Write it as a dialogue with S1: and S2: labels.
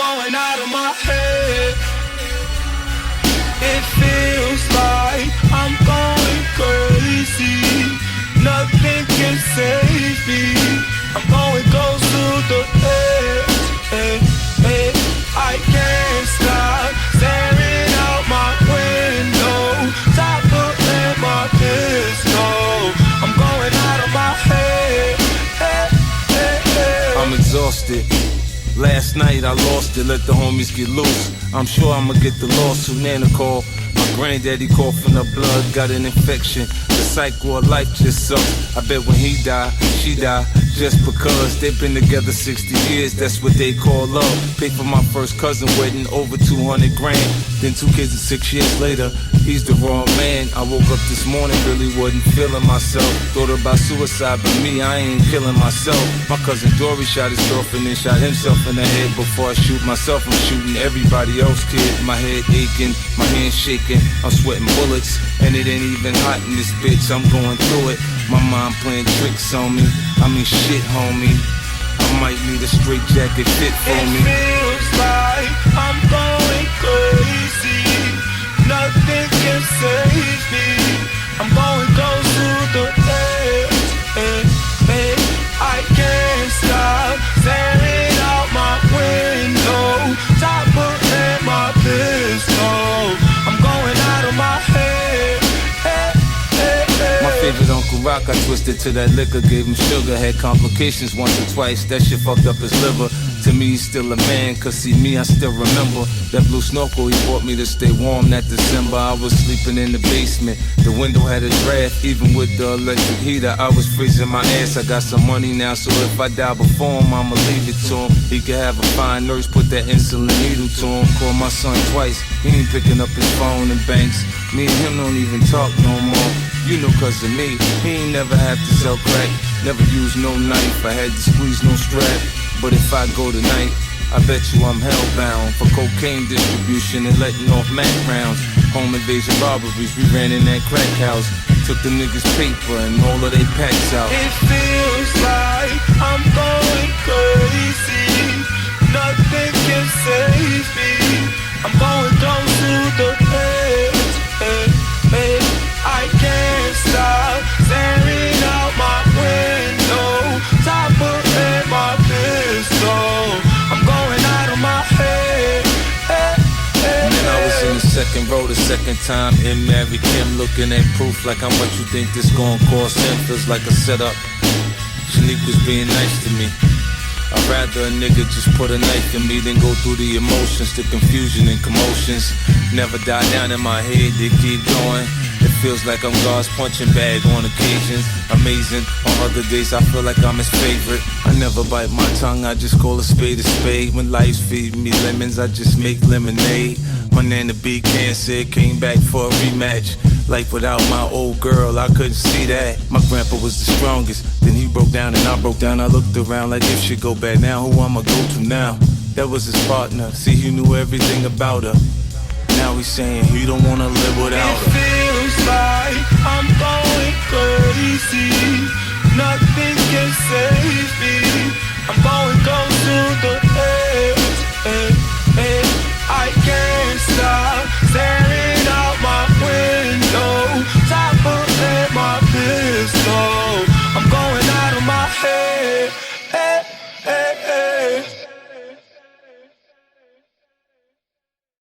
S1: going out of my head. It feels like I'm going crazy. Nothing can save me. I'm going close to the edge. I can't stop staring out my window. Top of my pistol. I'm going out of my head.
S2: I'm exhausted. Last night I lost it, let the homies get loose. I'm sure I'ma get the lawsuit. Nana called, my granddaddy coughing up blood, got an infection. The cycle of life just sucks. I bet when he die, she die, just because they've been together 60 years, that's what they call love. Paid for my first cousin wedding, over 200 grand. Then 2 kids and 6 years later, he's the wrong man. I woke up this morning, really wasn't feeling myself. Thought about suicide, but me, I ain't killing myself. My cousin Dory shot his girlfriend and shot himself in the head. Before I shoot myself, I'm shooting everybody else, kid. My head aching, my hands shaking, I'm sweating bullets. And it ain't even hot in this bitch, I'm going through it. My mind playing tricks on me, I mean shit, homie. I might need a straight jacket fit for me.
S1: It feels like I'm going crazy. Nothing can save me. I'm going close to the edge. I can't stop staring out my window. Top of my pistol. I'm going out of my head.
S2: My favorite Uncle Rock, I twisted to that liquor, gave him sugar, had complications once or twice, that shit fucked up his liver. To me, he's still a man, cause see me, I still remember that blue snorkel he bought me to stay warm that December. I was sleeping in the basement, the window had a draft, even with the electric heater, I was freezing my ass. I got some money now, so if I die before him, I'ma leave it to him. He could have a fine nurse, put that insulin needle to him. Call my son twice, he ain't picking up his phone and banks. Me and him don't even talk no more. You know, cause of me, he ain't never have to sell crack. Never used no knife, I had to squeeze no strap. But if I go tonight, I bet you I'm hellbound for cocaine distribution and letting off Mac rounds. Home invasion robberies, we ran in that crack house. Took the niggas' paper and all of they packs out.
S1: It feels like I'm going crazy. Nothing can save me. I'm going close to the edge. I can't stop staring out my window. Top of my pistol. I'm going out of my head.
S2: And then I was in the second row the second time in Mary Kim, looking at proof like how much you think this gon' cost him. Feels like a setup. Shanique was being nice to me. I'd rather a nigga just put a knife in me than go through the emotions, the confusion and commotions. Never die down in my head, they keep going. It feels like I'm God's punching bag on occasions. Amazing, on other days I feel like I'm his favorite. I never bite my tongue, I just call a spade a spade. When life's feeding me lemons, I just make lemonade. My nana beat cancer, came back for a rematch. Life without my old girl, I couldn't see that. My grandpa was the strongest, then he broke down and I broke down. I looked around like if shit go bad now, who I'ma go to now? That was his partner, see he knew everything about her. Now he's saying he don't wanna live without her.
S1: It feels like I'm going crazy. Nothing can save me. I'm going close